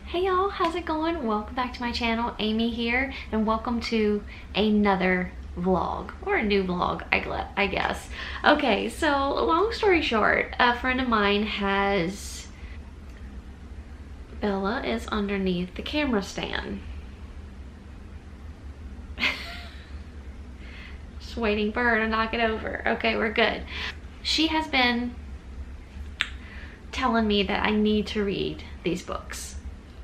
Hey y'all, how's it going? Welcome back to my channel. Aimee here, and welcome to another vlog, or a new vlog, I guess. Okay, so long story short, a friend of mine has... Bella is underneath the camera stand. Just waiting for her to knock it over. Okay, we're good. She has been telling me that I need to read these books.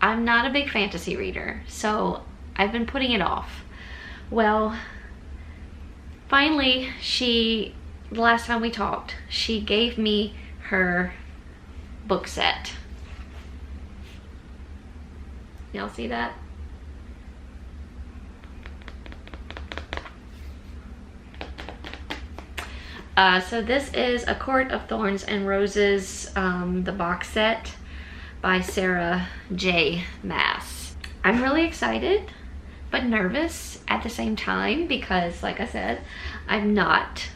I'm not a big fantasy reader, so I've been putting it off. Well, finally, the last time we talked, she gave me her book set. Y'all see that? So this is A Court of Thorns and Roses, the box set by Sarah J. Maas. I'm really excited, but nervous at the same time because, like I said, I'm not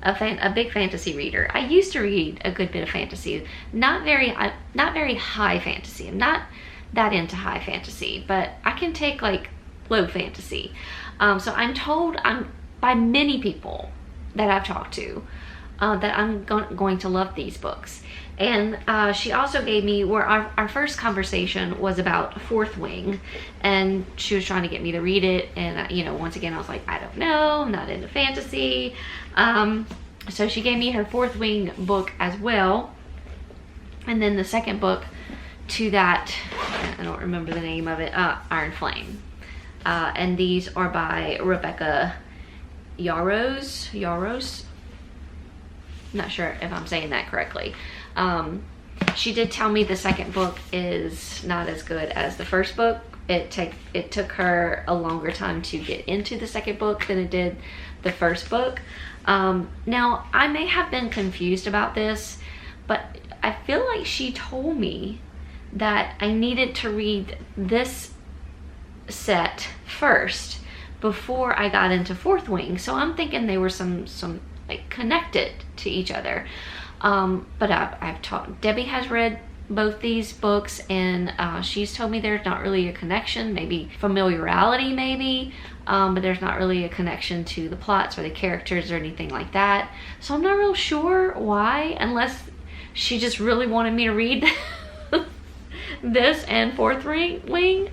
a big fantasy reader. I used to read a good bit of fantasy, not very high fantasy. I'm not that into high fantasy, but I can take like low fantasy. So I'm told by many people that I've talked to that I'm going to love these books. And she also gave me, where our first conversation was about Fourth Wing, and she was trying to get me to read it, and you know, once again I was like, I don't know, I'm not into fantasy. So she gave me her Fourth Wing book as well, and then the second book to that, I don't remember the name of it, Iron Flame. And these are by Rebecca Yarros. Not sure if I'm saying that correctly. She did tell me the second book is not as good as the first book. It took her a longer time to get into the second book than it did the first book. Now, I may have been confused about this, but I feel like she told me that I needed to read this set first before I got into Fourth Wing. So I'm thinking they were some like connected to each other. But I've talked, Debbie has read both these books, and she's told me there's not really a connection, maybe familiarity maybe, but there's not really a connection to the plots or the characters or anything like that. So I'm not real sure why, unless she just really wanted me to read this and Fourth Wing,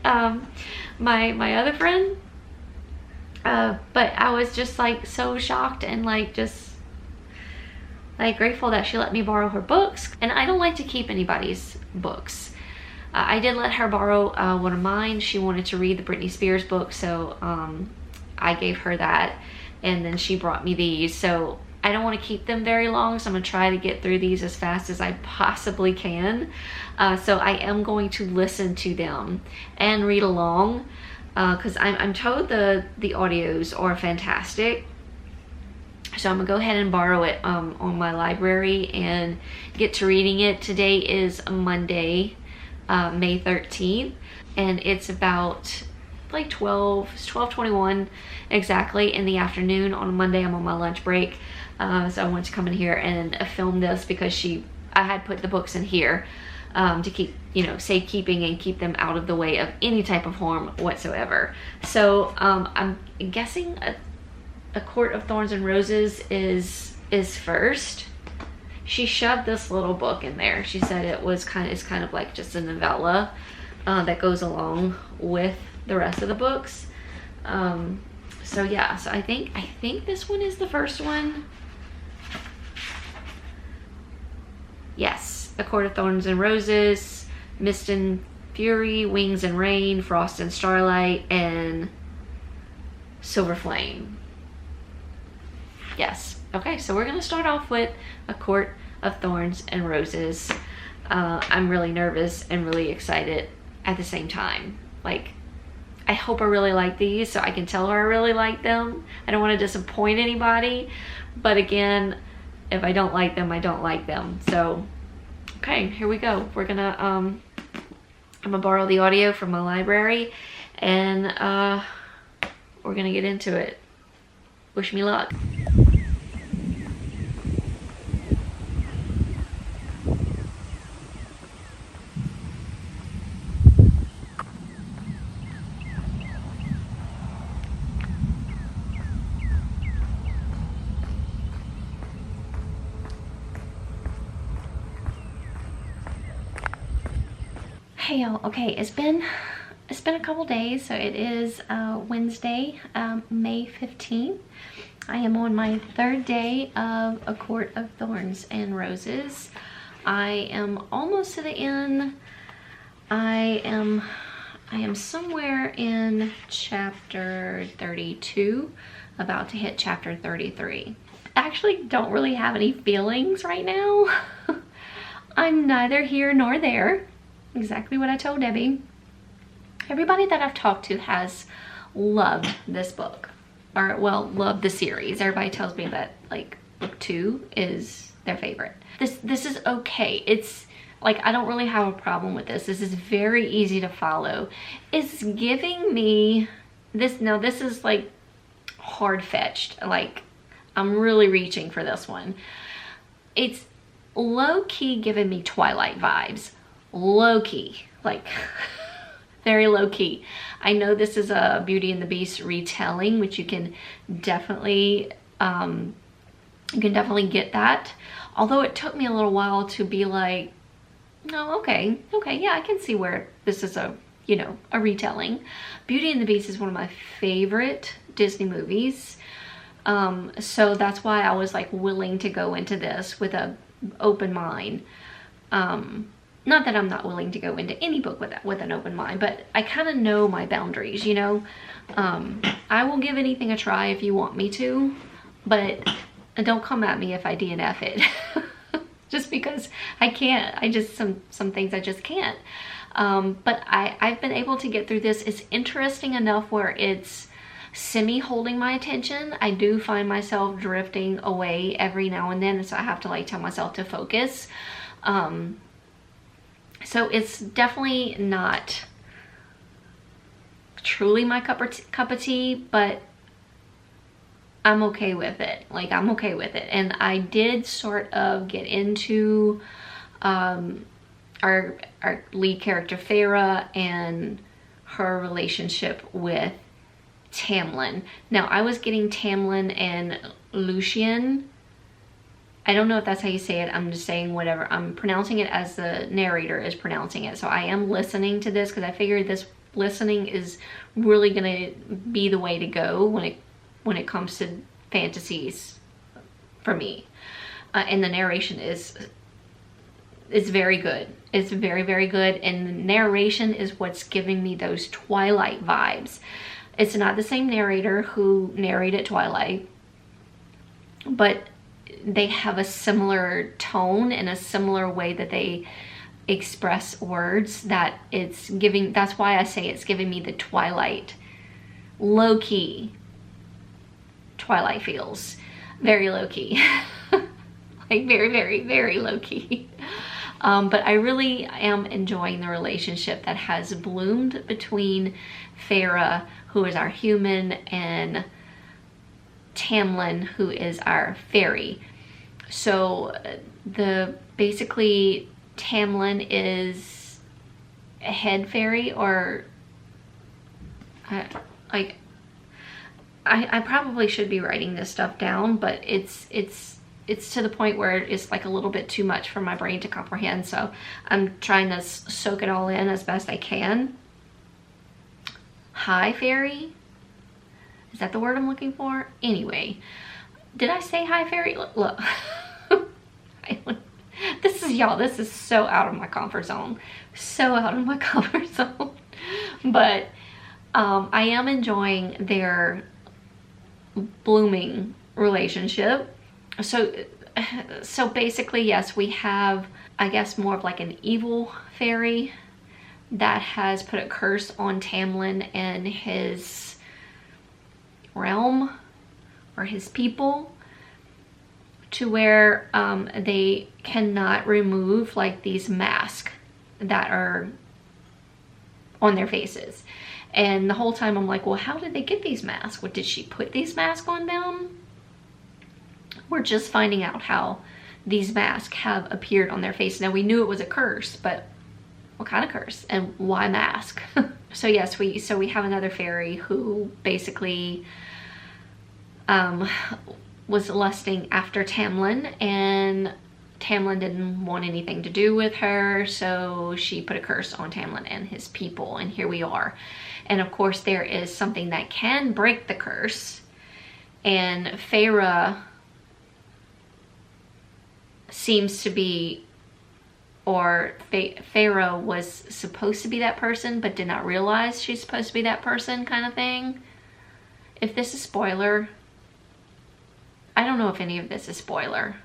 my other friend. But I was just like so shocked and like just like grateful that she let me borrow her books. And I don't like to keep anybody's books. I did let her borrow one of mine. She wanted to read the Britney Spears book, so I gave her that, and then she brought me these. So I don't want to keep them very long, so I'm gonna try to get through these as fast as I possibly can. So I am going to listen to them and read along, because I'm told the audios are fantastic. So I'm gonna go ahead and borrow it on my library and get to reading it. Today is Monday, May 13th, and it's about like 12:21 exactly in the afternoon on a Monday. I'm on my lunch break, so I wanted to come in here and film this because I had put the books in here to keep, you know, safekeeping and keep them out of the way of any type of harm whatsoever. So I'm guessing A Court of Thorns and Roses is first. She shoved this little book in there. She said it's kind of like just a novella that goes along with the rest of the books. So yeah, so I think this one is the first one. Yes, A Court of Thorns and Roses, Mist and Fury, Wings and Rain, Frost and Starlight, and Silver Flame. Yes. Okay, so we're gonna start off with A Court of Thorns and Roses. I'm really nervous and really excited at the same time. Like, I hope I really like these so I can tell her I really like them. I don't want to disappoint anybody, but again, if I don't like them, I don't like them. So, okay, here we go. We're gonna, I'm gonna borrow the audio from my library, and we're gonna get into it. Wish me luck. Okay, y'all. Okay, it's been a couple days. So it is Wednesday, May 15th. I am on my 3rd day of A Court of Thorns and Roses. I am almost to the end. I am somewhere in chapter 32, about to hit chapter 33. I actually don't really have any feelings right now. I'm neither here nor there. Exactly what I told Debbie. Everybody that I've talked to has loved this book, or well, loved the series. Everybody tells me that like book 2 is their favorite. This is okay. It's like, I don't really have a problem with this. This is very easy to follow. It's giving me this. Now this is like hard fetched. Like, I'm really reaching for this one. It's low-key giving me Twilight vibes. Low-key, like very low-key. I know this is a Beauty and the Beast retelling, which you can definitely get that. Although it took me a little while to be like, oh, okay, yeah, I can see where this is a, you know, a retelling. Beauty and the Beast is one of my favorite Disney movies. So that's why I was like willing to go into this with a open mind. Not that I'm not willing to go into any book with an open mind, but I kind of know my boundaries, you know. I will give anything a try if you want me to, but don't come at me if I DNF it. Just because I can't. I just, some things I just can't. But I've been able to get through this. It's interesting enough where it's semi holding my attention. I do find myself drifting away every now and then, so I have to like tell myself to focus. So it's definitely not truly my cup of tea, but I'm okay with it. Like, I'm okay with it. And I did sort of get into our lead character Feyre and her relationship with Tamlin. Now, I was getting Tamlin and Lucien. I don't know if that's how you say it. I'm just saying whatever. I'm pronouncing it as the narrator is pronouncing it. So I am listening to this because I figured this listening is really gonna be the way to go when it comes to fantasies for me. And the narration is very good. It's very, very good. And the narration is what's giving me those Twilight vibes. It's not the same narrator who narrated Twilight, but they have a similar tone and a similar way that they express words that it's giving. That's why I say it's giving me the Twilight, low-key Twilight feels. Very low-key. Like very, very, very low-key. But I really am enjoying the relationship that has bloomed between Feyre, who is our human, and Tamlin, who is our fairy. So basically Tamlin is a head fairy, or I probably should be writing this stuff down, but it's to the point where it's like a little bit too much for my brain to comprehend. So I'm trying to soak it all in as best I can. High fairy? Is that the word I'm looking for? Anyway, did I say high fairy? Look. This is so out of my comfort zone. So out of my comfort zone. But I am enjoying their blooming relationship. So basically, yes, we have, I guess, more of like an evil fairy that has put a curse on Tamlin and his realm, or his people, to where they cannot remove like these masks that are on their faces. And the whole time I'm like, well, how did they get these masks? What, did she put these masks on them? We're just finding out how these masks have appeared on their face. Now, we knew it was a curse, but what kind of curse and why mask? So yes, we have another fairy who basically was lusting after Tamlin, and Tamlin didn't want anything to do with her, so she put a curse on Tamlin and his people, and here we are. And of course there is something that can break the curse, and Feyre seems to be, or Feyre was supposed to be that person but did not realize she's supposed to be that person, kind of thing. If this is spoiler, I don't know if any of this is spoiler.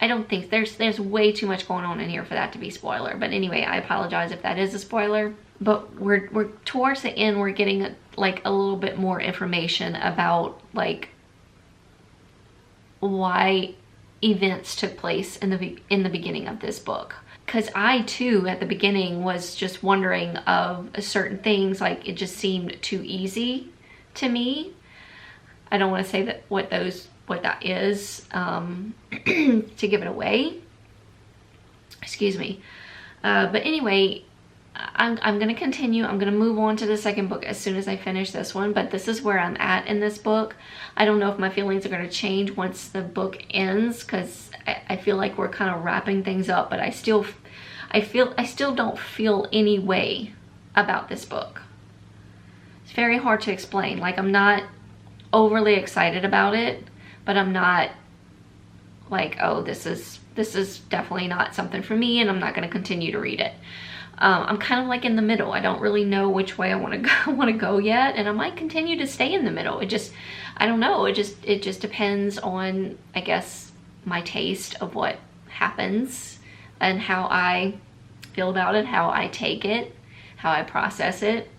I don't think there's way too much going on in here for that to be spoiler. But anyway, I apologize if that is a spoiler. But we're towards the end, we're getting like a little bit more information about like why events took place in the beginning of this book. Because I too at the beginning was just wondering of certain things, like it just seemed too easy to me. I don't want to say that what that is to give it away. Excuse me. But anyway, I'm going to continue. I'm going to move on to the second book as soon as I finish this one. But this is where I'm at in this book. I don't know if my feelings are going to change once the book ends, because I feel like we're kind of wrapping things up. But I still don't feel any way about this book. It's very hard to explain. Like, I'm not overly excited about it, but I'm not like, oh, this is definitely not something for me, and I'm not going to continue to read it. I'm kind of like in the middle. I don't really know which way I want to go yet, and I might continue to stay in the middle. I don't know. It just depends on, I guess, my taste of what happens and how I feel about it, how I take it, how I process it.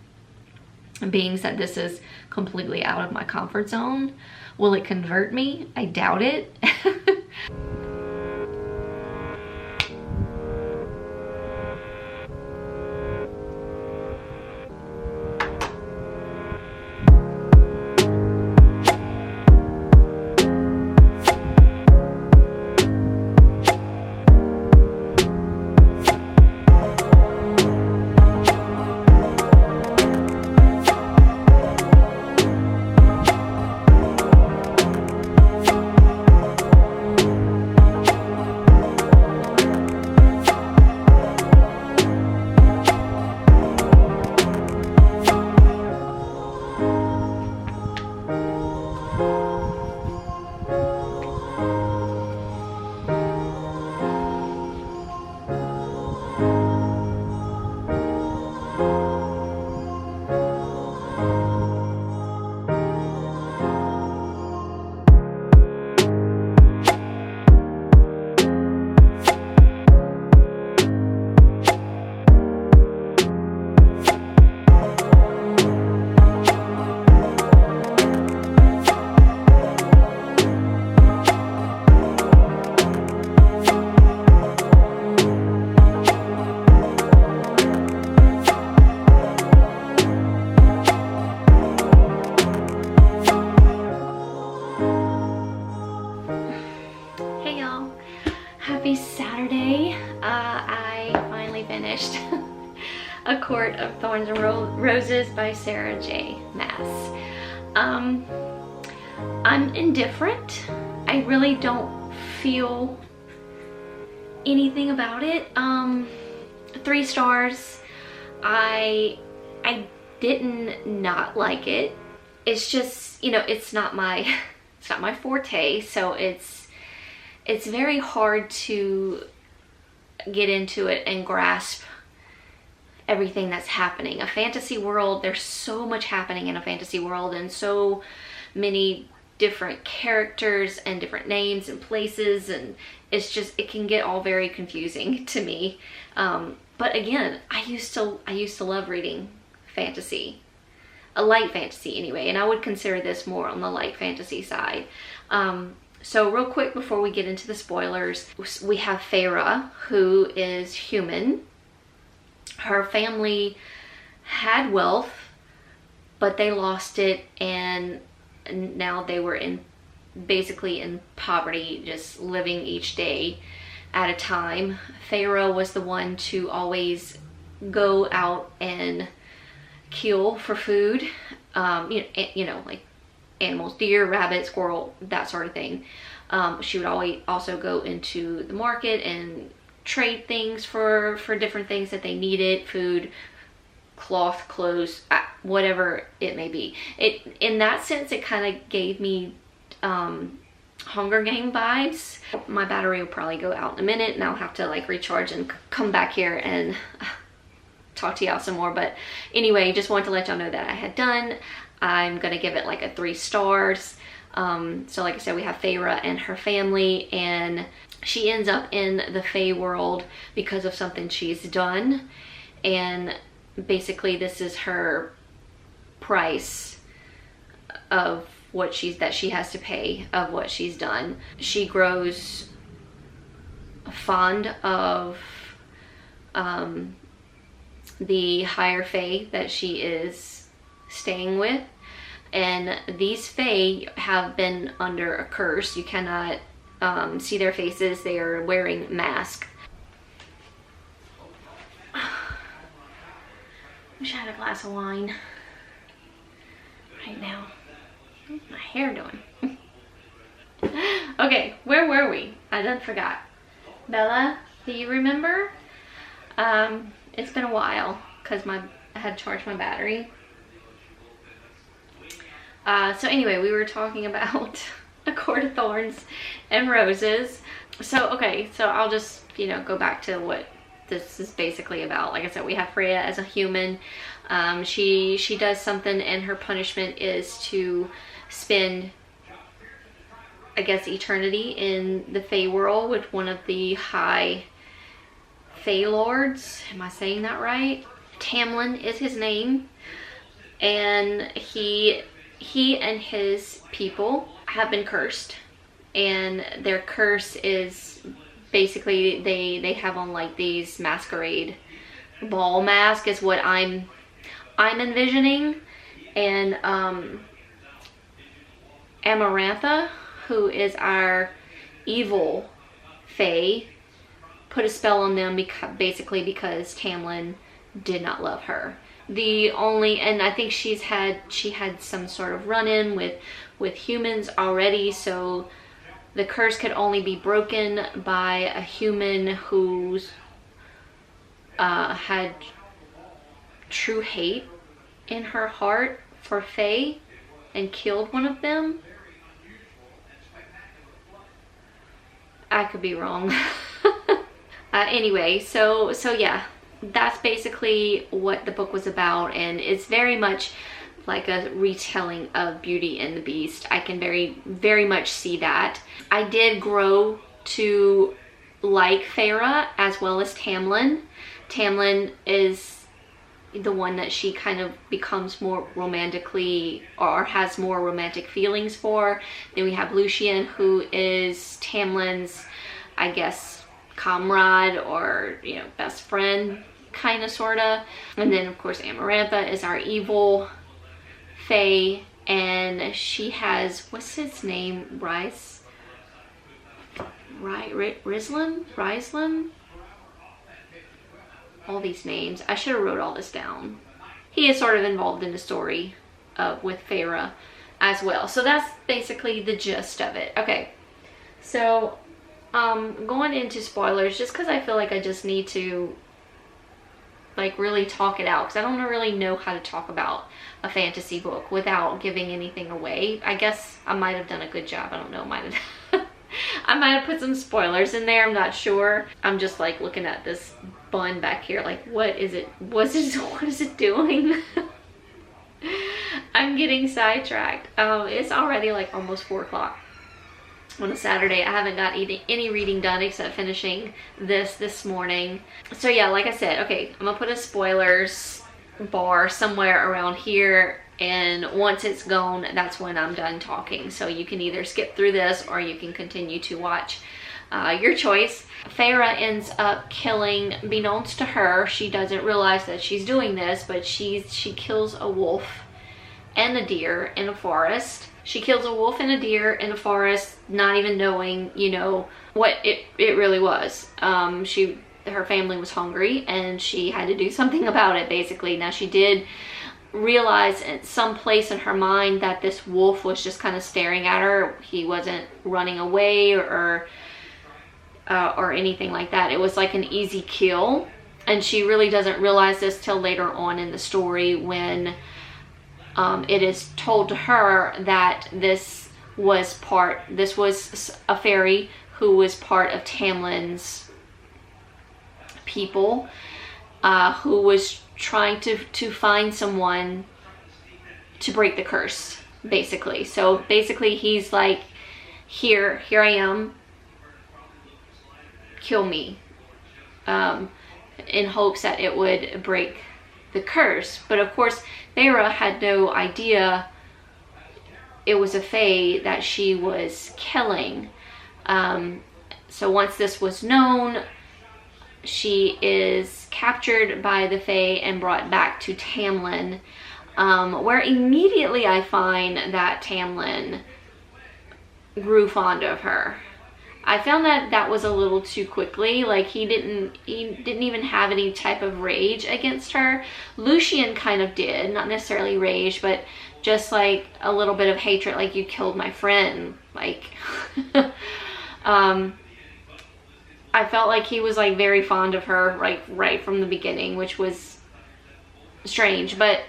And being that this is completely out of my comfort zone, will it convert me? I doubt it. Happy Saturday. I finally finished A Court of Thorns and Roses by Sarah J. Maas. I'm indifferent. I really don't feel anything about it. 3 stars. I didn't not like it. It's just, you know, it's not my forte, so it's very hard to get into it and grasp everything that's happening. A fantasy world, there's so much happening in a fantasy world, and so many different characters and different names and places, and it's just, it can get all very confusing to me. But again, I used to love reading fantasy, a light fantasy anyway, and I would consider this more on the light fantasy side. So real quick before we get into the spoilers, we have Feyre, who is human. Her family had wealth, but they lost it, and now they were basically in poverty, just living each day at a time. Feyre was the one to always go out and kill for food, you know, like animals, deer, rabbit, squirrel, that sort of thing. She would always also go into the market and trade things for different things that they needed, food, cloth, clothes, whatever it may be. In that sense, it kind of gave me Hunger Game vibes. My battery will probably go out in a minute and I'll have to like recharge and come back here and talk to y'all some more. But anyway, just wanted to let y'all know that I had done. I'm gonna give it like a 3 stars. So like I said, we have Feyre and her family, and she ends up in the Fey world because of something she's done, and basically this is her price of what she has to pay of what she's done. She grows fond of the higher Fae that she is staying with, and these Fae have been under a curse. You cannot see their faces. They are wearing masks. Wish I had a glass of wine right now. What's my hair doing? Okay, where were we? I done forgot. Bella, do you remember? It's been a while because I had charged my battery. So anyway, we were talking about A Court of Thorns and Roses. So okay, so I'll just, you know, go back to what this is basically about. Like I said, we have Freya as a human. She does something, and her punishment is to spend, I guess, eternity in the Fey world with one of the high Fey lords. Am I saying that right? Tamlin is his name, and he and his people have been cursed, and their curse is basically they have on like these masquerade ball mask is what I'm envisioning. And Amarantha, who is our evil Fae, put a spell on them basically because Tamlin did not love her. And I think she had some sort of run-in with humans already, so the curse could only be broken by a human who's had true hate in her heart for Fae and killed one of them. I could be wrong. Anyway, so yeah, that's basically what the book was about, and it's very much like a retelling of Beauty and the Beast. I can very much see that. I did grow to like Feyre as well as Tamlin. Tamlin is the one that she kind of becomes more romantically, or has more romantic feelings for. Then we have Lucien, who is Tamlin's, I guess, comrade, or, you know, best friend, kind of, sort of. And then of course Amarantha is our evil Fae, and she has, what's his name, Rislan? All these names. I should have wrote all this down. He is sort of involved in the story with Feyre as well. So that's basically the gist of it. Okay, so going into spoilers, just because I feel like I just need to like really talk it out, because I don't really know how to talk about a fantasy book without giving anything away. I guess I might have done a good job. I don't know, I might have put some spoilers in there, I'm not sure. I'm just like looking at this bun back here like, what is it what is it doing? I'm getting sidetracked. It's already like almost 4 o'clock on a Saturday. I haven't got any reading done except finishing this morning. So yeah, like I said, okay, I'm gonna put a spoilers bar somewhere around here, and once it's gone, that's when I'm done talking. So you can either skip through this or you can continue to watch, your choice. Feyre ends up killing, beknownst to her, she doesn't realize that she's doing this, but she kills a wolf and a deer in a forest. She kills a wolf and a deer in a forest, not even knowing, you know, what it really was. Her family was hungry and she had to do something about it, basically. Now she did realized at some place in her mind that this wolf was just kind of staring at her. He wasn't running away or anything like that. It was like an easy kill. And she really doesn't realize this till later on in the story, when it is told to her that this was a fairy who was part of Tamlin's people, who was trying to find someone to break the curse, basically. So basically he's like, here I am, kill me, in hopes that it would break the curse. But of course Feyre had no idea it was a fae that she was killing. So once this was known, she is captured by the fae and brought back to Tamlin, where immediately I find that Tamlin grew fond of her. I found that was a little too quickly. Like, he didn't even have any type of rage against her. Lucien kind of did, not necessarily rage, but just like a little bit of hatred, like, you killed my friend. Like, I felt like he was like very fond of her right from the beginning, which was strange, but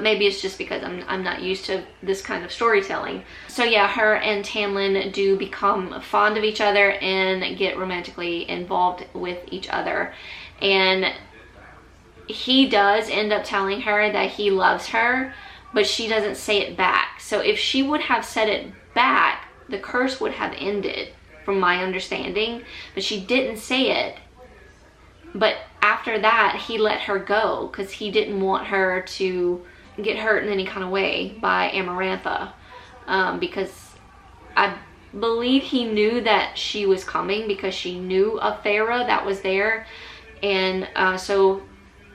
maybe it's just because I'm not used to this kind of storytelling. So yeah, her and Tamlin do become fond of each other and get romantically involved with each other. And he does end up telling her that he loves her, but she doesn't say it back. So if she would have said it back, the curse would have ended, from my understanding. But she didn't say it. But after that, he let her go because he didn't want her to get hurt in any kind of way by Amarantha, because I believe he knew that she was coming, because she knew of Feyre that was there. And so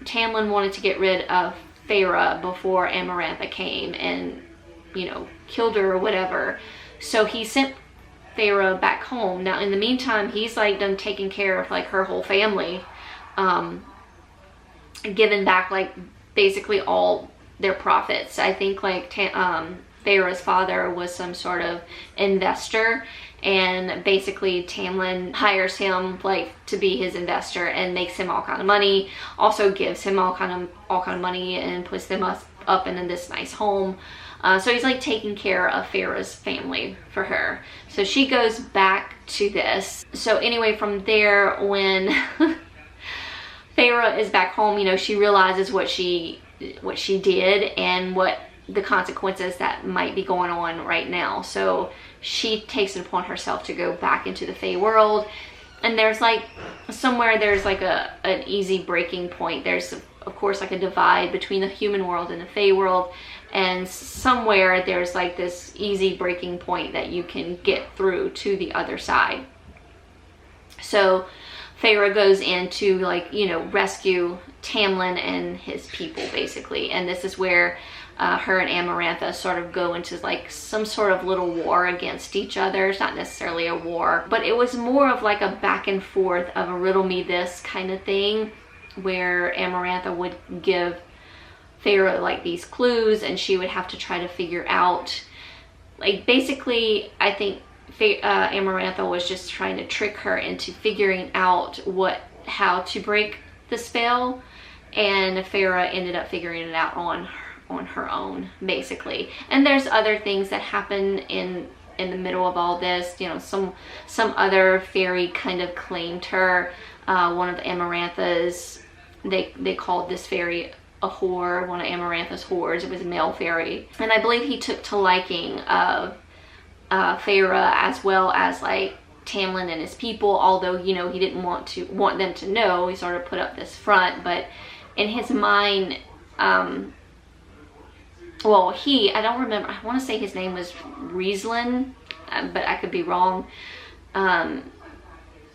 Tamlin wanted to get rid of Feyre before Amarantha came and, you know, killed her or whatever. So he sent Feyre back home. Now in the meantime, he's like done taking care of like her whole family, given back like basically all their profits. I think like Feyre's father was some sort of investor, and basically Tamlin hires him like to be his investor and makes him all kind of money, also gives him all kind of money and puts them up in this nice home. So he's like taking care of Feyre's family for her. So she goes back to this. So anyway, from there, when Feyre is back home, you know, she realizes what she did and what the consequences that might be going on right now. So she takes it upon herself to go back into the Fae world. And there's like somewhere there's like an easy breaking point. There's of course like a divide between the human world and the Fae world, and somewhere there's like this easy breaking point that you can get through to the other side. So Feyre goes in to, like, you know, rescue Tamlin and his people basically, and this is where her and Amarantha sort of go into like some sort of little war against each other. It's not necessarily a war, but it was more of like a back and forth of a riddle me this kind of thing, where Amarantha would give Feyre like these clues and she would have to try to figure out, like, basically I think Amarantha was just trying to trick her into figuring out how to break the spell, and Feyre ended up figuring it out on her own basically. And there's other things that happen in the middle of all this. You know, some other fairy kind of claimed her. One of Amarantha's, they called this fairy a whore, one of Amarantha's whores. It was a male fairy, and I believe he took to liking Feyre as well as like Tamlin and his people, although, you know, he didn't want them to know. He sort of put up this front, but in his mind, well, I don't remember, I want to say his name was Rieslin, but I could be wrong.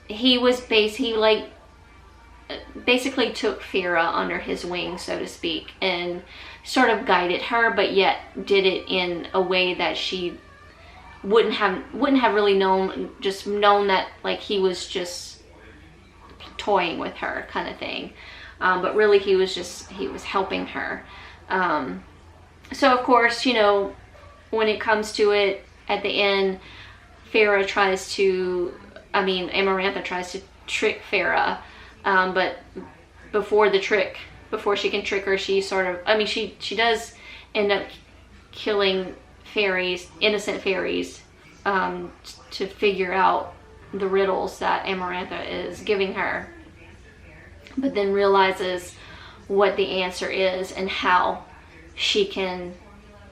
He basically took Feyre under his wing, so to speak, and sort of guided her, but yet did it in a way that she wouldn't have really known that like he was just toying with her kind of thing. but really he was helping her. So of course, you know, when it comes to it, at the end, Amarantha tries to trick Farah, but before she can trick her, she does end up killing innocent fairies, to figure out the riddles that Amarantha is giving her, but then realizes what the answer is and how she can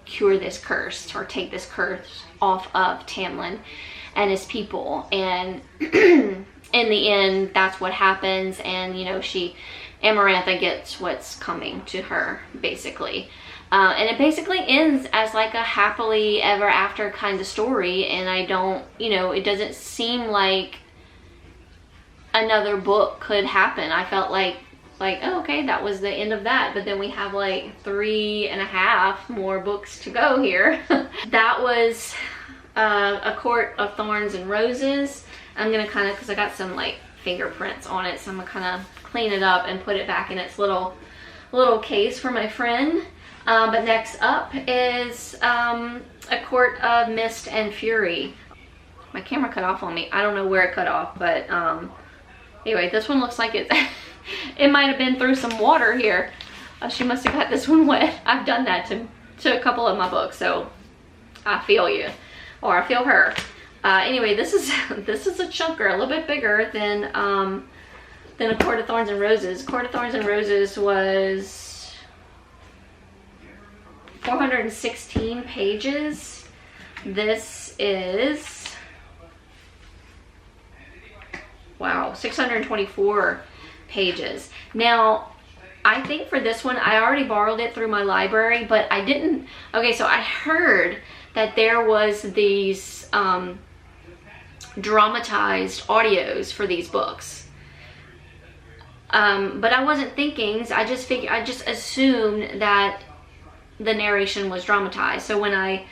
cure this curse, or take this curse off of Tamlin and his people. And in the end, that's what happens. And you know, Amarantha gets what's coming to her, basically. And it basically ends as like a happily ever after kind of story. And I don't, you know, it doesn't seem like another book could happen. I felt like, oh, okay, that was the end of that. But then we have like 3.5 more books to go here. That was A Court of Thorns and Roses. I'm gonna kind of, because I got some like fingerprints on it, so I'm gonna kind of clean it up and put it back in its little case for my friend. But next up is A Court of Mist and Fury. My camera cut off on me. I don't know where it cut off, but anyway, this one looks like it might have been through some water here. She must have got this one wet. I've done that to a couple of my books, so I feel you, or I feel her. Anyway, this is a chunker, a little bit bigger than A Court of Thorns and Roses. Court of Thorns and Roses was 416 pages. This is, wow, 624 pages. Now, I think for this one, I already borrowed it through my library, but I didn't. Okay, so I heard that there was these dramatized audios for these books. But I wasn't thinking, I just assumed that the narration was dramatized. So when I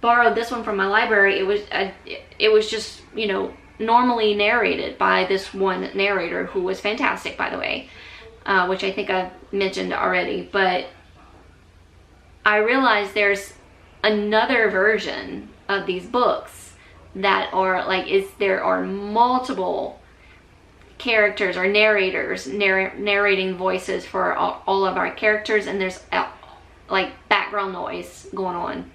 borrowed this one from my library, it was just, you know, normally narrated by this one narrator, who was fantastic, by the way, which I think I've mentioned already. But I realized there's another version of these books that are like, there are multiple characters or narrators narrating voices for all of our characters, and there's like background noise going on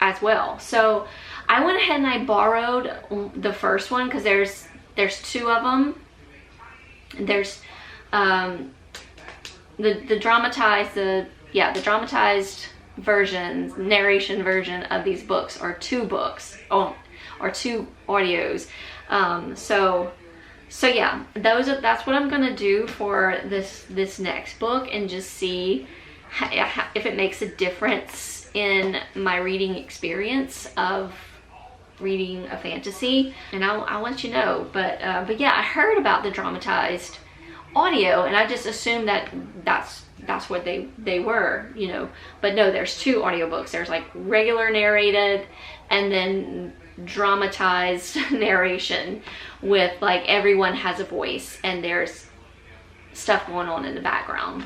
as well. So I went ahead and I borrowed the first one, because there's 2 of them. There's the dramatized versions, narration version of these books are 2 books, or 2 audios. So yeah, that's what I'm gonna do for this next book, and just see if it makes a difference in my reading experience of reading a fantasy, and I'll let you know. But yeah, I heard about the dramatized audio, and I just assumed that that's what they were, you know. But no, there's 2 audiobooks. There's like regular narrated, and then dramatized narration with like everyone has a voice, and there's stuff going on in the background,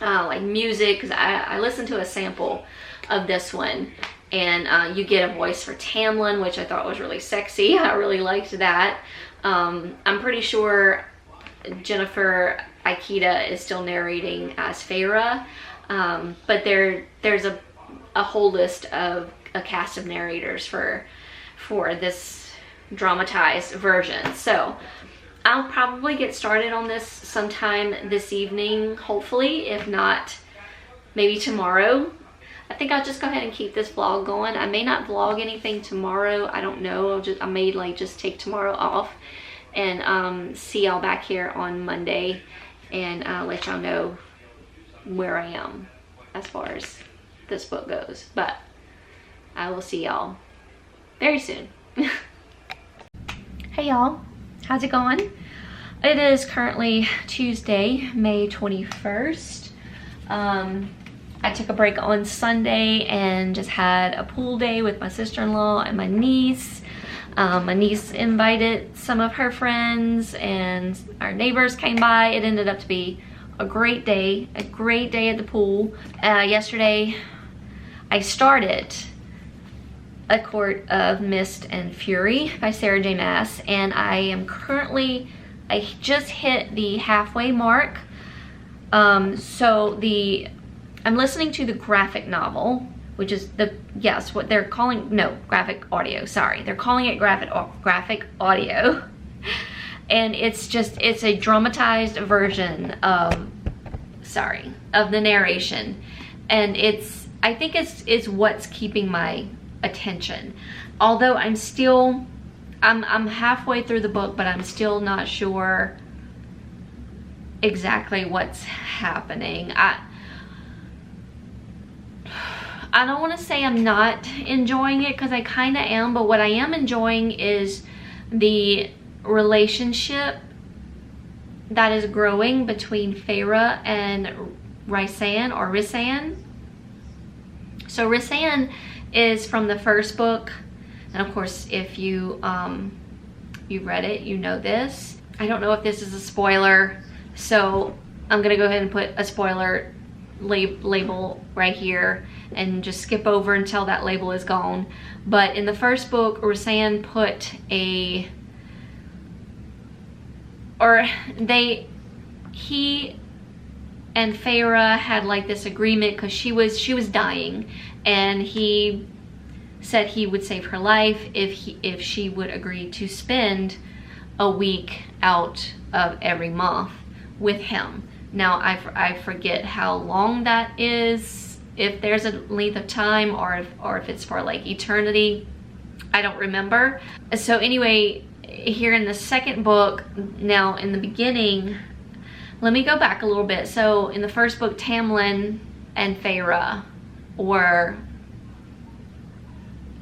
like music, because I listened to a sample of this one, and you get a voice for Tamlin, which I thought was really sexy. I really liked that. I'm pretty sure Jennifer Aikita is still narrating as Farah, but there's a whole list of a cast of narrators for this dramatized version. So I'll probably get started on this sometime this evening, hopefully. If not, maybe tomorrow. I think I'll just go ahead and keep this vlog going. I may not vlog anything tomorrow. I don't know. I may like just take tomorrow off, and see y'all back here on Monday, and let y'all know where I am as far as this book goes. But I will see y'all very soon. Hey y'all, how's it going? It is currently Tuesday, May 21st. I took a break on Sunday and just had a pool day with my sister-in-law and my niece. My niece invited some of her friends, and our neighbors came by. It ended up to be a great day at the pool. Yesterday I started A Court of Mist and Fury by Sarah J Maas, and I just hit the halfway mark. I'm listening to the graphic novel, which is what they're calling, no, graphic audio, sorry. They're calling it graphic audio. And it's a dramatized version of the narration. And I think it's what's keeping my attention. Although I'm halfway through the book, but I'm still not sure exactly what's happening. I don't want to say I'm not enjoying it, because I kind of am, but what I am enjoying is the relationship that is growing between Feyre and Rhysand. So Rhysand is from the first book, and of course if you read it, you know this. I don't know if this is a spoiler, so I'm gonna go ahead and put a spoiler label right here and just skip over until that label is gone. But in the first book, Rhysand he and Feyre had like this agreement, because she was dying, and he said he would save her life if she would agree to spend a week out of every month with him. Now I forget how long that is, if there's a length of time, or if it's for like eternity. I don't remember. So anyway, here in the second book, now in the beginning, let me go back a little bit. So in the first book, Tamlin and Feyre were,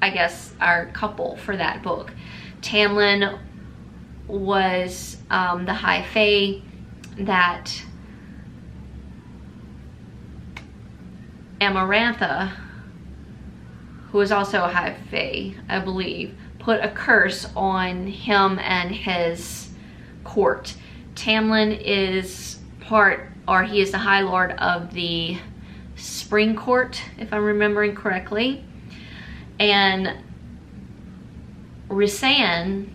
I guess, our couple for that book. Tamlin was the High Fae that Amarantha, who is also a High Fae, I believe, put a curse on him and his court. Tamlin is he is the High Lord of the Spring Court, if I'm remembering correctly. And Rhysand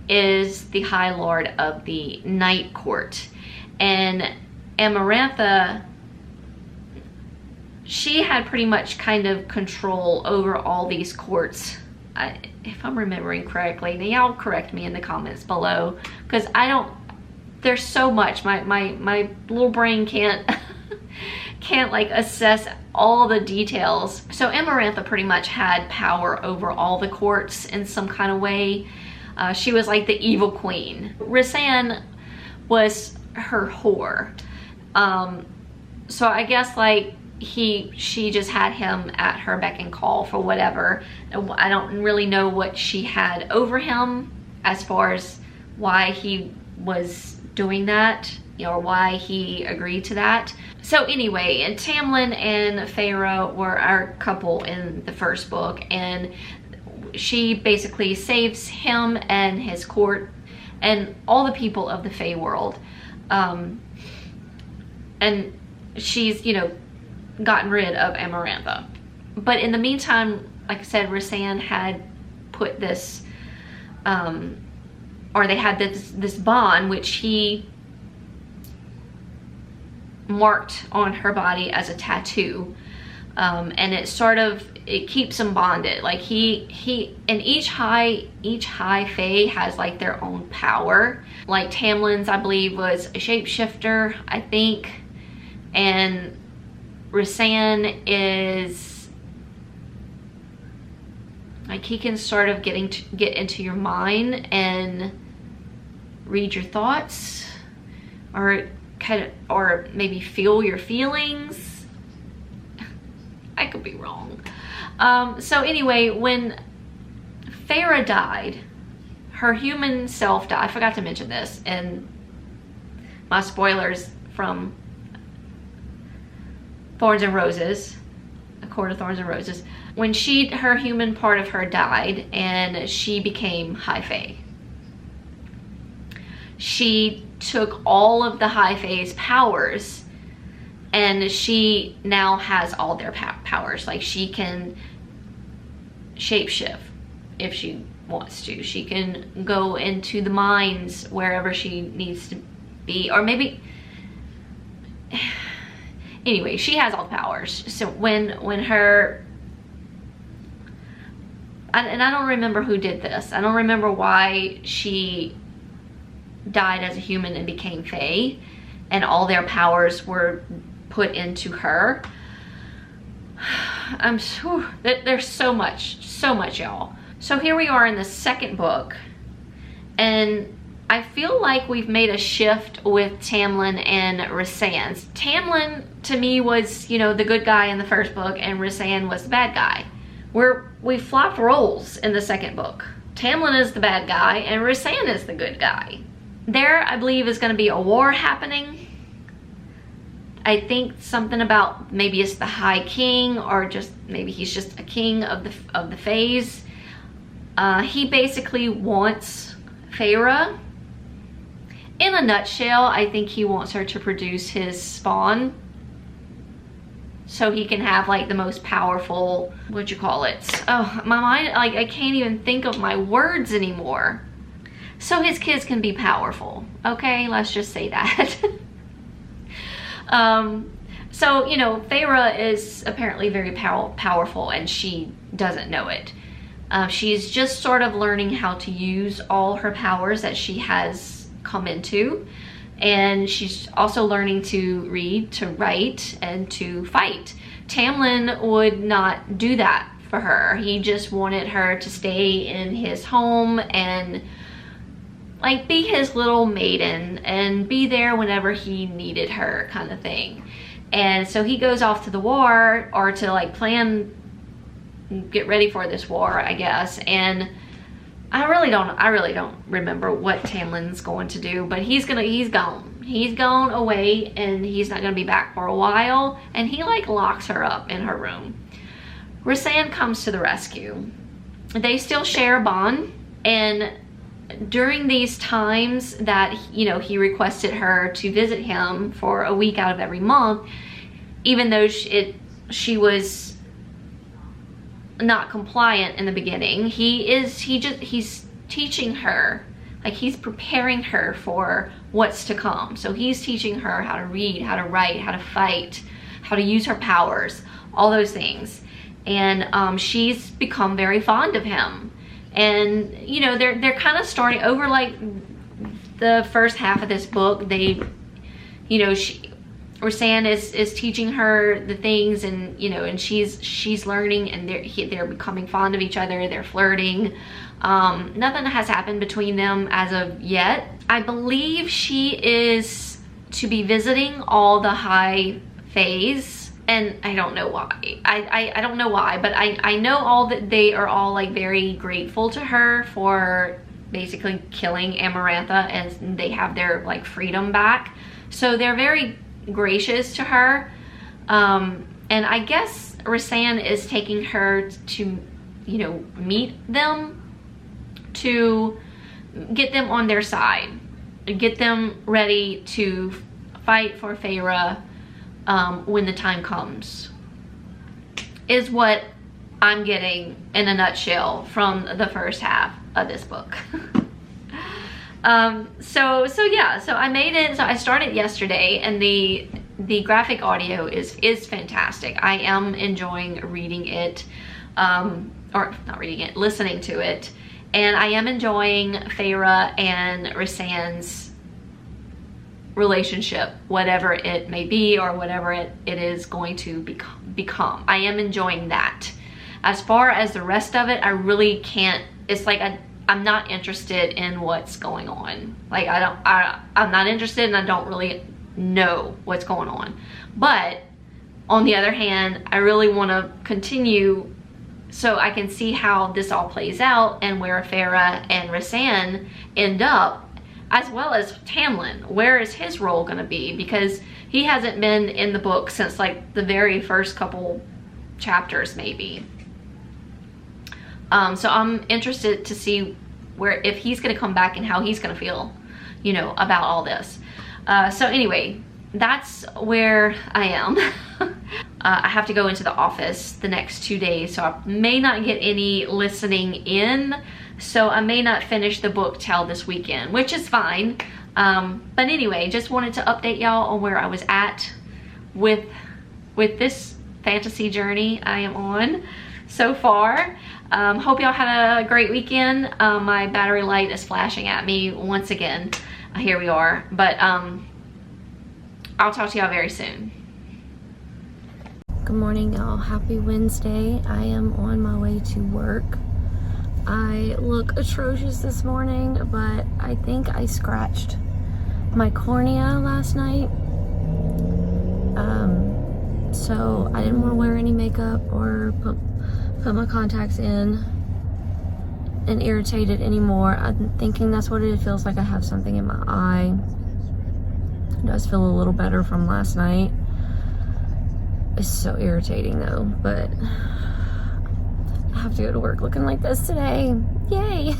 is the High Lord of the Night Court. And Amarantha, she had pretty much kind of control over all these courts, if I'm remembering correctly. Now y'all correct me in the comments below, because there's so much, my little brain can't like assess all the details. So Amarantha pretty much had power over all the courts in some kind of way. She was like the evil queen. Rhysand was her whore. So I guess like she just had him at her beck and call for whatever. I don't really know what she had over him as far as why he was doing that, or why he agreed to that. So anyway, and Tamlin and Feyre were our couple in the first book, and she basically saves him and his court and all the people of the Fae world. And she's, gotten rid of Amarantha. But in the meantime, like I said, Rhysand had put this, or they had this bond, which he marked on her body as a tattoo. And it keeps them bonded. Like and each high fae has like their own power. Like Tamlin's, I believe, was a shapeshifter, I think. And Rhysand is like, he can sort of get into your mind and read your thoughts, or maybe feel your feelings. I could be wrong. So anyway, when Feyre died, her human self died. I forgot to mention this in my spoilers from Thorns and Roses, A Court of Thorns and Roses. When her human part of her died and she became High Fae, she took all of the High Fae's powers, and she now has all their powers. Like, she can shapeshift if she wants to. She can go into the mines wherever she needs to be, or maybe anyway, she has all the powers. So when her, and I don't remember who did this. I don't remember why she died as a human and became Fae, and all their powers were put into her. I'm so, there's so much, y'all. So here we are in the second book, and I feel like we've made a shift with Tamlin and Rhysand. Tamlin, to me, was, you know, the good guy in the first book, and Rhysand was the bad guy. We flopped roles in the second book. Tamlin is the bad guy, and Rhysand is the good guy. There, I believe, is going to be a war happening. I think something about maybe it's the High King, or just maybe he's just a king of the Faes. He basically wants Feyre. In a nutshell, I think he wants her to produce his spawn, so he can have like the most powerful, what you call it? Oh, my mind, like, I can't even think of my words anymore. So his kids can be powerful. Okay, let's just say that. So, you know, Feyre is apparently very powerful, and she doesn't know it. She's just sort of learning how to use all her powers that she has come into. And she's also learning to read, to write, and to fight. Tamlin would not do that for her. He just wanted her to stay in his home and like be his little maiden and be there whenever he needed her, kind of thing. And so he goes off to the war, or to like get ready for this war, I guess. And I really don't remember what Tamlin's going to do, but he's gone. He's gone away, and he's not gonna be back for a while, and he like locks her up in her room. Rhysand comes to the rescue. They still share a bond, and during these times that, you know, he requested her to visit him for a week out of every month, even though she was not compliant in the beginning, he's teaching her, like, he's preparing her for what's to come. So he's teaching her how to read, how to write, how to fight, how to use her powers, all those things. And she's become very fond of him. And, you know, they're kind of starting over, like, the first half of this book. They, you know, Rhysand is teaching her the things, and, you know, and she's learning, and they're becoming fond of each other. They're flirting. Nothing has happened between them as of yet. I believe she is to be visiting all the High Faes, and I don't know why. I don't know why, but I know all that they are all like very grateful to her for basically killing Amarantha, and they have their like freedom back. So they're very gracious to her. And I guess Rhysand is taking her to, you know, meet them, to get them on their side, get them ready to fight for Feyre when the time comes, is what I'm getting in a nutshell from the first half of this book. So yeah, so I made it. So I started yesterday, and the graphic audio is fantastic. I am enjoying reading it, or not reading it, listening to it. And I am enjoying Feyre and Rhysand's relationship, whatever it may be, or whatever it is going to become. I am enjoying that. As far as the rest of it, I really can't, it's like I'm not interested in what's going on. Like, I'm not interested, and I don't really know what's going on. But on the other hand, I really want to continue so I can see how this all plays out, and where Feyre and Rhysand end up, as well as Tamlin. Where is his role going to be? Because he hasn't been in the book since like the very first couple chapters, maybe. So I'm interested to see if he's going to come back and how he's going to feel. you know, about all this. So anyway, that's where I am. I have to go into the office the next 2 days, so I may not get any listening in, so I may not finish the book till this weekend, which is fine. But anyway, just wanted to update y'all on where I was at with this fantasy journey I am on so far. Hope y'all had a great weekend. My battery light is flashing at me once again. Here we are, but I'll talk to y'all very soon. Good morning, y'all. Happy Wednesday. I am on my way to work. I look atrocious this morning, but I think I scratched my cornea last night. So I didn't want to wear any makeup or put my contacts in and irritate it anymore. I'm thinking that's what it feels like. I have something in my eye. It does feel a little better from last night. It's so irritating though, but I have to go to work looking like this today. Yay!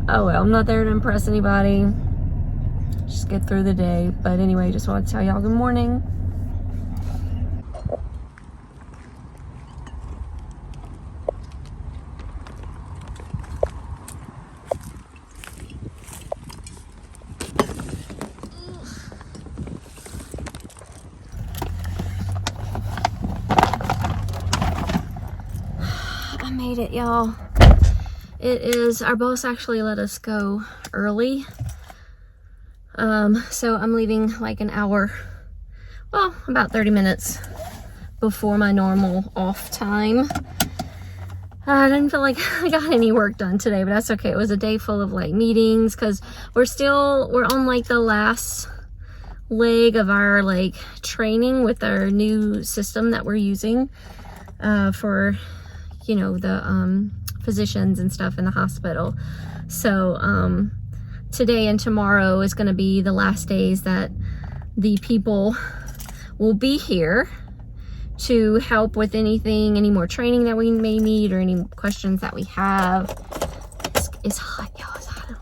Oh well, I'm not there to impress anybody. Just get through the day. But anyway, just want to tell y'all good morning. Made it, y'all. It is, our boss actually let us go early. So I'm leaving like an hour, well, about 30 minutes before my normal off time. I didn't feel like I got any work done today, but that's okay. It was a day full of like meetings, because we're on like the last leg of our like training with our new system that we're using for, you know, the physicians and stuff in the hospital. So today and tomorrow is going to be the last days that the people will be here to help with anything, any more training that we may need or any questions that we have. It's hot, y'all. It's hot.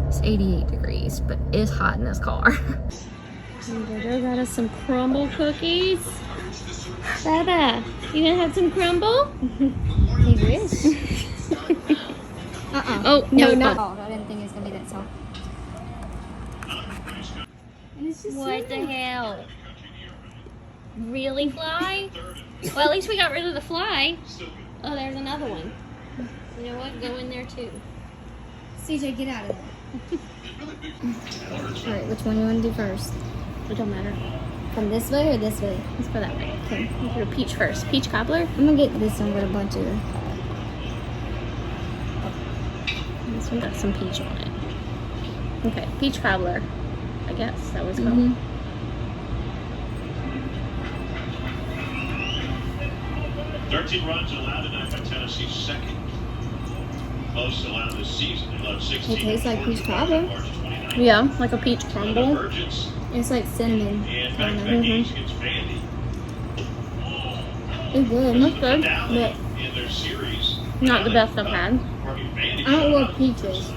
It's 88 degrees, but it's hot in this car. Jojo got us some crumble cookies. Baba, you gonna have some crumble? He wish. Oh, no, no. Oh, I didn't think it was gonna be that soft. What the hell? Really, fly? Well, at least we got rid of the fly. Oh, there's another one. You know what? Go in there too. CJ, get out of there. Alright, which one you want to do first? It don't matter. From this way or this way? Let's go that way. Okay. Let's do a peach first. Peach cobbler? I'm gonna get this one with a bunch of... This one got some peach on it. Okay, peach cobbler. I guess that was called. Mm-hmm. 13 runs allowed tonight by Tennessee's second most allowed this season. They allowed 16. It tastes like peach cobbler. Yeah, like a peach crumble. It's like cinnamon. And back-to-back games against Vandy. It's good. That's good. But In their series, Not the best I've had. I don't love peaches.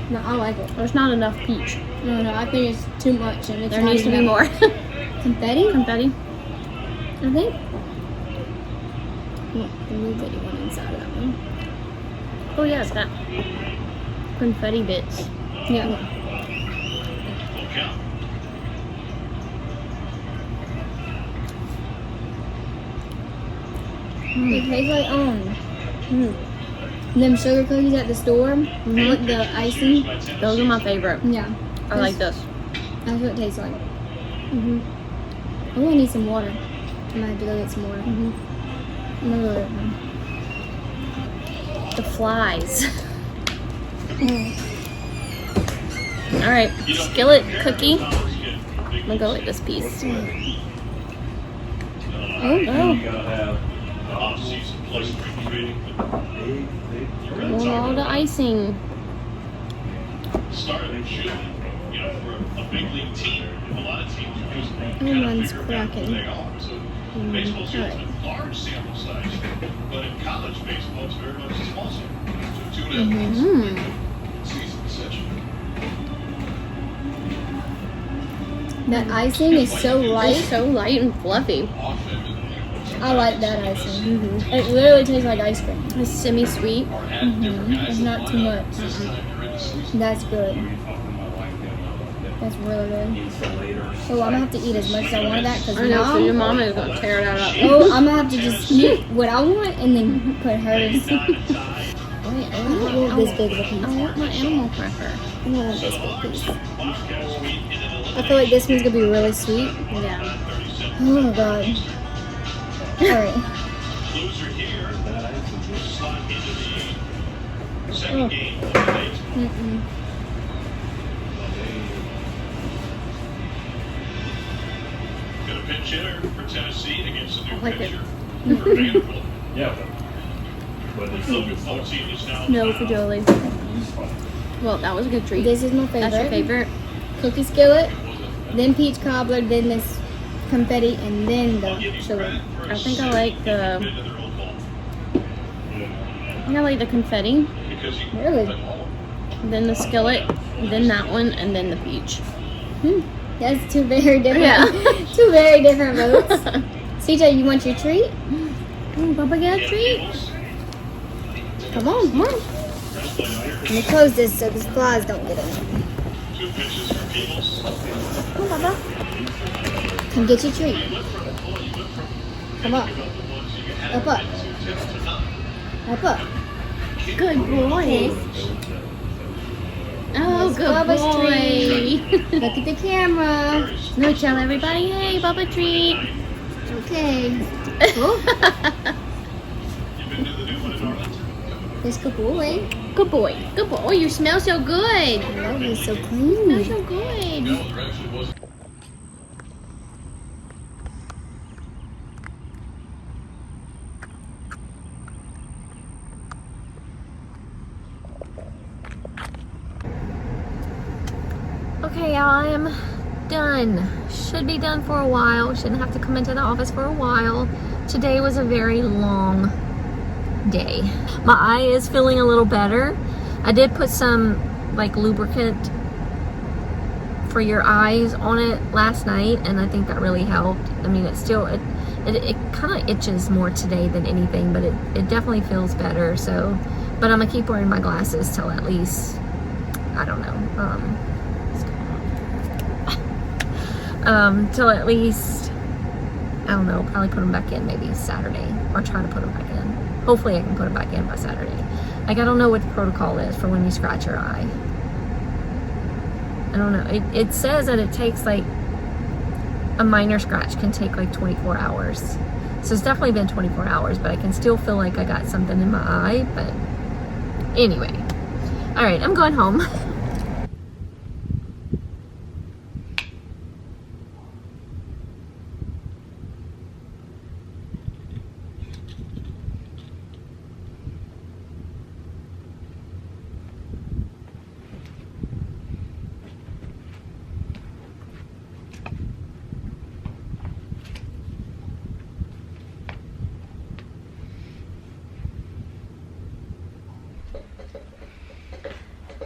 No, I like it. There's not enough peach. No, I think it's too much and it's There not needs to be enough. more. Confetti? Confetti. I think. Look, the little bitty one inside of that one. Oh yeah, it's got confetti bits. Yeah. Look out. It tastes like them sugar cookies at the store with the icing. Those are my favorite. Yeah. I like this. That's what it tastes like. Oh, I need some water. I might have to go get some water. I'm gonna go get one. The flies. All right, skillet cookie. I'm gonna go with this piece. Off-season plus training. All the icing. Started shooting, for a big league team. A lot of teams are just Everyone's cracking. they are. So Baseball series with large sample size, but in college baseball, it's very much a small sample. So 2.5 season session. That icing is so light. It's so light and fluffy. I like that icing. It literally tastes like ice cream. It's semi-sweet. It's not too much. That's good. That's really good. So I'm gonna have to eat as much as I want of that because I know, so your mama is gonna tear that up. oh, I'm gonna have to just eat what I want and then put hers. Wait, I don't want this big of a piece. I want my animal cracker. I don't want this big piece. I feel like this one's gonna be really sweet. Yeah. Oh my god. Alright. Loser here. Slot into the second game of the day. Got a pinch hitter for Tennessee against a new like it. pitcher for Vanderbilt. Yeah, but it's still good. 14 is now No for Jolie. Well, that was a good treat. This is my favorite. That's your favorite? Cookie skillet, then peach cobbler, then this confetti, and then the sugar. I think I like the confetti, Really? then the skillet, then that one, and then the peach. That's two very different. Yeah. Two very different votes. CJ, you want your treat? Oh, Bubba got a treat. Come on, come on. Let me close this so the flies don't get in. 2 pitches for Peebles. Come on, Bubba. Come get your treat. Come on. Up, up. Up, up. Good boy. Oh, That's good Bubba's boy. Look at the camera. No, tell everybody, hey, Bubba treat. Okay. Cool. You've been to the new one in Arlington? That's good boy. Good boy. Good boy. Oh, you smell so good. That is so Smell clean. so good. No, there actually wasn't. Okay, y'all, I am done. Should be done for a while. Shouldn't have to come into the office for a while. Today was a very long day. My eye is feeling a little better. I did put some like lubricant for your eyes on it last night, and I think that really helped. I mean, it kind of itches more today than anything, but it definitely feels better. So, but I'm gonna keep wearing my glasses till at least, I don't know, till at least, I don't know, probably put them back in maybe Saturday, or try to put them back in. Hopefully I can put them back in by Saturday. Like, I don't know what the protocol is for when you scratch your eye. I don't know. It says that it takes like, a minor scratch can take like 24 hours. So it's definitely been 24 hours, but I can still feel like I got something in my eye. But anyway. All right, I'm going home.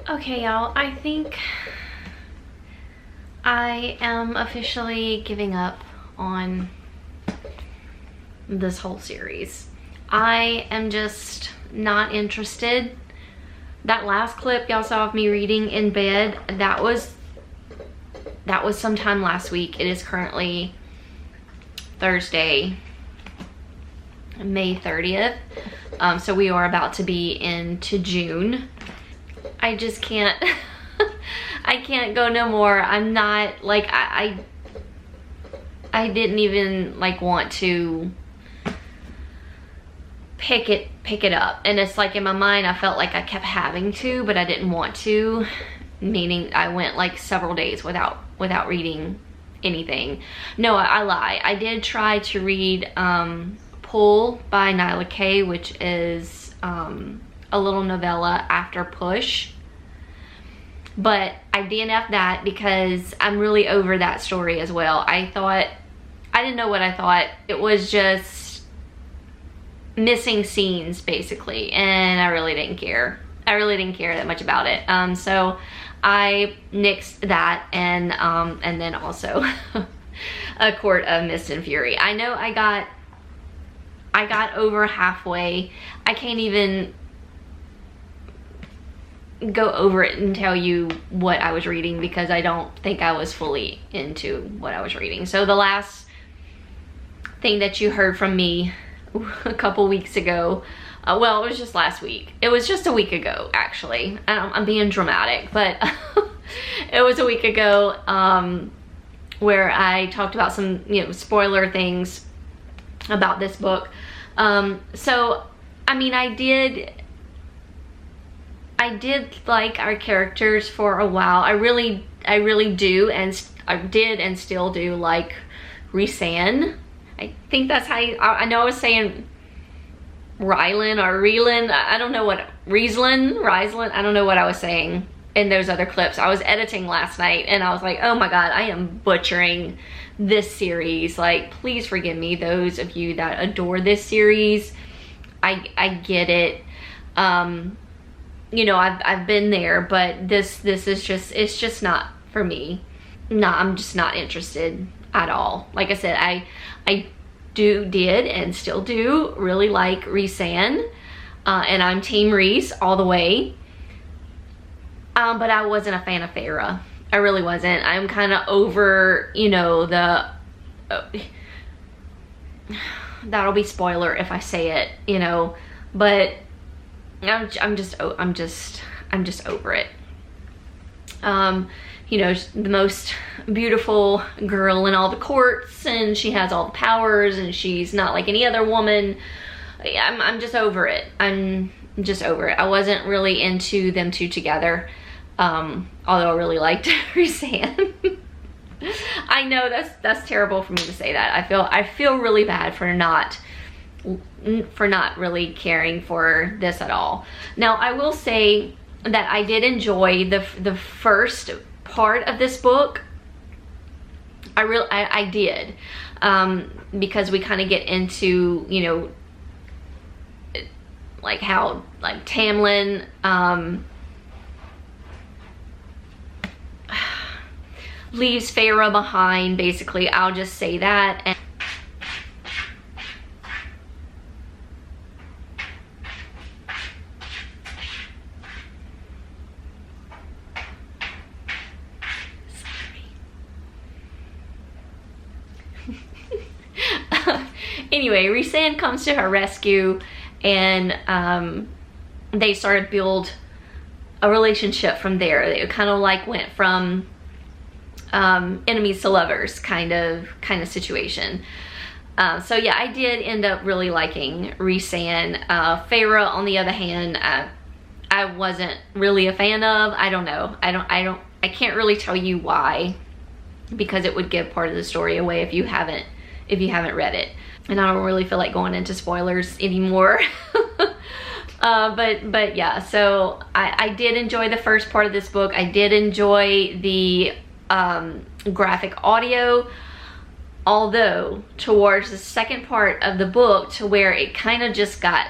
Okay, y'all, I think I am officially giving up on this whole series. I am just not interested. That last clip y'all saw of me reading in bed, that was sometime last week. It is currently Thursday, May 30th. So we are about to be into June. I just can't, I can't go no more. I'm not, like, I didn't even, like, want to pick it up. And it's like, in my mind, I felt like I kept having to, but I didn't want to. Meaning, I went, like, several days without reading anything. No, I lie. I did try to read Pull by Nyla K, which is a little novella after Push, but I DNF'd that because I'm really over that story as well. I thought I didn't know what I thought. It was just missing scenes basically, and I really didn't care. I really didn't care that much about it. So I nixed that, and then also A Court of Mist and Fury. I know I got over halfway. I can't even go over it and tell you what I was reading because I don't think I was fully into what I was reading. So the last thing that you heard from me a couple weeks ago, well, it was just last week. It was just a week ago, actually. I'm being dramatic, but it was a week ago where I talked about some, spoiler things about this book. So, I mean, I did like our characters for a while. I really do, and I did and still do like Rhysand. I think that's how I know I was saying Rylan or Reelan. I don't know what, Rhysand, I don't know what I was saying in those other clips. I was editing last night and I was like, oh my god, I am butchering this series. Like, please forgive me, those of you that adore this series. I get it. I've been there, but this is just, it's just not for me. No, I'm just not interested at all. Like I said, I did and still do really like Rhysand, and I'm Team Rhys all the way. But I wasn't a fan of Feyre. I really wasn't. I'm kind of over, that'll be spoiler if I say it, but I'm just over it. The most beautiful girl in all the courts, and she has all the powers, and she's not like any other woman. I'm just over it. I'm just over it. I wasn't really into them two together, although I really liked Rhysand. I know that's terrible for me to say that. I feel really bad for not really caring for this at all. Now, I will say that I did enjoy the first part of this book. I did, because we kind of get into, like how like Tamlin leaves Feyre behind, basically. I'll just say that. And anyway, Rhysand comes to her rescue, and they started to build a relationship from there. It kind of like went from enemies to lovers kind of situation. So yeah, I did end up really liking Rhysand. Feyre, on the other hand, I wasn't really a fan of. I don't know. I can't really tell you why, because it would give part of the story away if you haven't read it. And I don't really feel like going into spoilers anymore. But yeah, so I did enjoy the first part of this book. I did enjoy the graphic audio, although towards the second part of the book, to where it kind of just got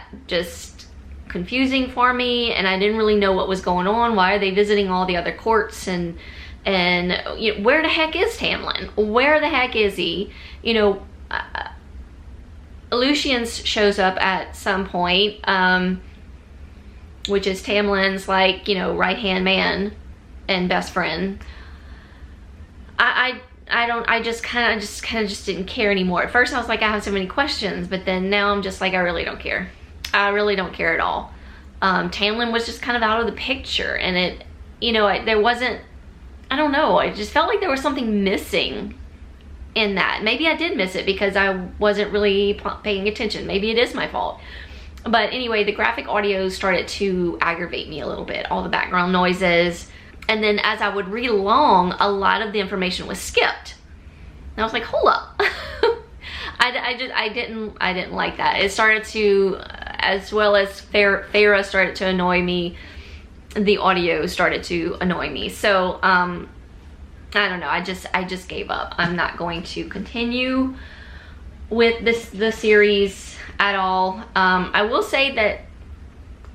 confusing for me, and I didn't really know what was going on. Why are they visiting all the other courts, and where the heck is Tamlin? Where the heck is he? Lucian shows up at some point, which is Tamlin's right-hand man and best friend. I just kind of didn't care anymore. At first I was like, I have so many questions, but then now I'm just like, I really don't care. I really don't care at all. Tamlin was just kind of out of the picture, and it, there wasn't, I don't know, I just felt like there was something missing in that. Maybe I did miss it because I wasn't really paying attention. Maybe it is my fault. But anyway, the graphic audio started to aggravate me a little bit, all the background noises. And then as I would read along, a lot of the information was skipped. And I was like, hold up. I didn't like that. It started to, as well as Feyre started to annoy me, the audio started to annoy me. So I don't know, I just gave up. I'm not going to continue with the series at all. I will say that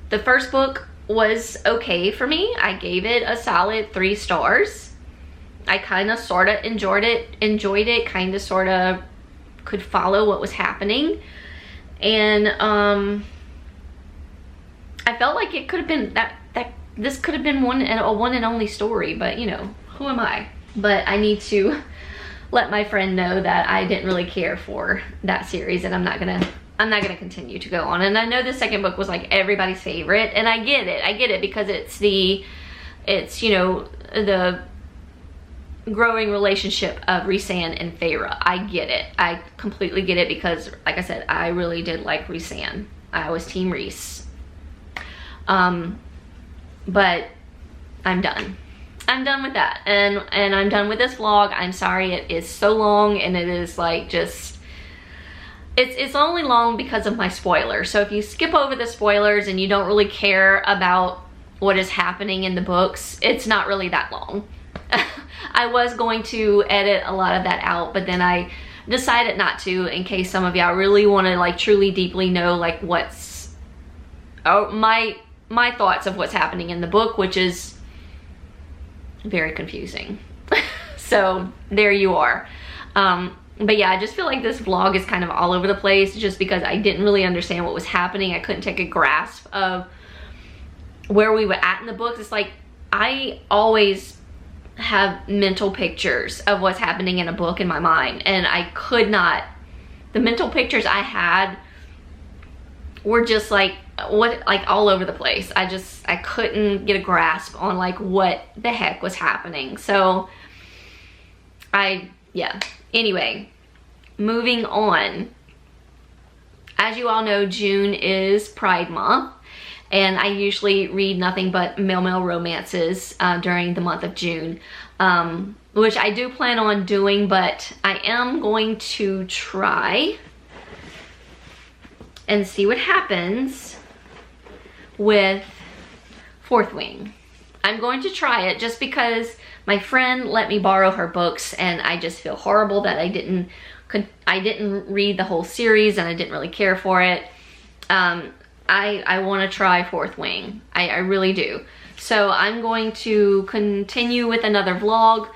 the first book was okay for me. I gave it a solid 3 stars. I kind of sort of enjoyed it, kind of sort of could follow what was happening. And I felt like it could have been this could have been a one and only story, but you know, who am I? But I need to let my friend know that I didn't really care for that series, and I'm not gonna continue to go on. And I know the second book was like everybody's favorite, and I get it because it's you know, the growing relationship of Rhysand and Feyre. I get it. I completely get it because, like I said, I really did like Rhysand. I was Team Rhys. But I'm done. I'm done with that, and I'm done with this vlog. I'm sorry it is so long, and it is like just it's only long because of my spoilers. So if you skip over the spoilers and you don't really care about what is happening in the books, it's not really that long. I was going to edit a lot of that out, but then I decided not to, in case some of y'all really want to like truly deeply know like what's my thoughts of what's happening in the book, which is very confusing. So there you are. But yeah, I just feel like this vlog is kind of all over the place just because I didn't really understand what was happening. I couldn't take a grasp of where we were at in the books. It's like I always have mental pictures of what's happening in a book in my mind, and I could not. The mental pictures I had were just like all over the place. I couldn't get a grasp on like what the heck was happening. So yeah. Anyway, moving on. As you all know, June is Pride Month, and I usually read nothing but male romances during the month of June, which I do plan on doing, but I am going to try and see what happens with Fourth Wing. I'm going to try it just because my friend let me borrow her books, and I just feel horrible that I didn't read the whole series, and I didn't really care for it. I want to try Fourth Wing. I really do. So I'm going to continue with another vlog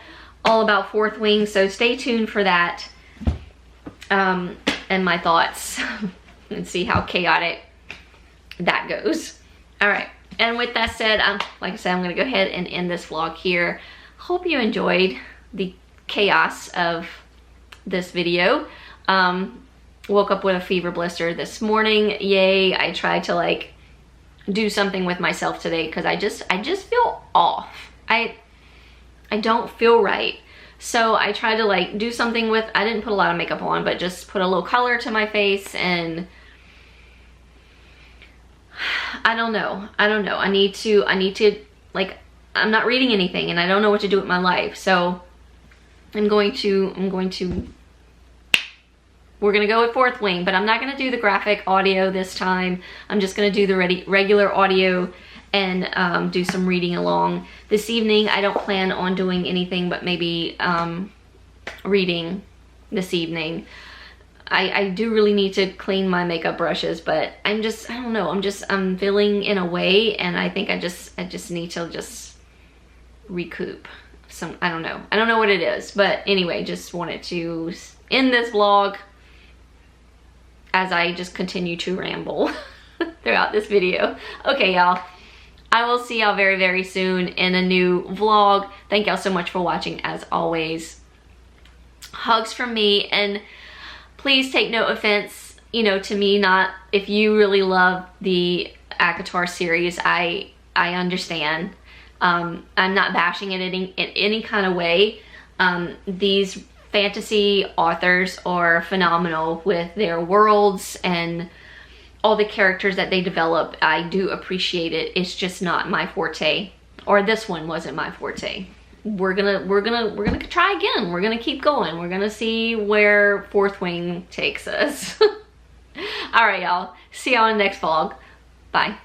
all about Fourth Wing, so stay tuned for that, and my thoughts and see how chaotic that goes. All right, and with that said, like I said, I'm going to go ahead and end this vlog here. Hope you enjoyed the chaos of this video. Woke up with a fever blister this morning. Yay, I tried to like do something with myself today because I just feel off. I don't feel right. So I tried to like do something with, I didn't put a lot of makeup on, but just put a little color to my face, and I don't know. I need to like, I'm not reading anything and I don't know what to do with my life. So we're gonna go with Fourth Wing, but I'm not gonna do the graphic audio this time. I'm just gonna do the regular audio and do some reading along. This evening, I don't plan on doing anything but maybe reading this evening. I do really need to clean my makeup brushes, but I don't know, I'm feeling in a way, and I think I just need to just recoup some, I don't know what it is. But anyway, just wanted to end this vlog as I just continue to ramble throughout this video. Okay, y'all, I will see y'all very, very soon in a new vlog. Thank y'all so much for watching, as always. Hugs from me, and please take no offense, you know, to me not, if you really love the ACOTAR series, I understand. I'm not bashing it in any kind of way. These fantasy authors are phenomenal with their worlds and all the characters that they develop. I do appreciate it. It's just not my forte, or this one wasn't my forte. We're gonna try again. We're gonna keep going. We're gonna see where Fourth Wing takes us. All right, y'all. See y'all in the next vlog. Bye.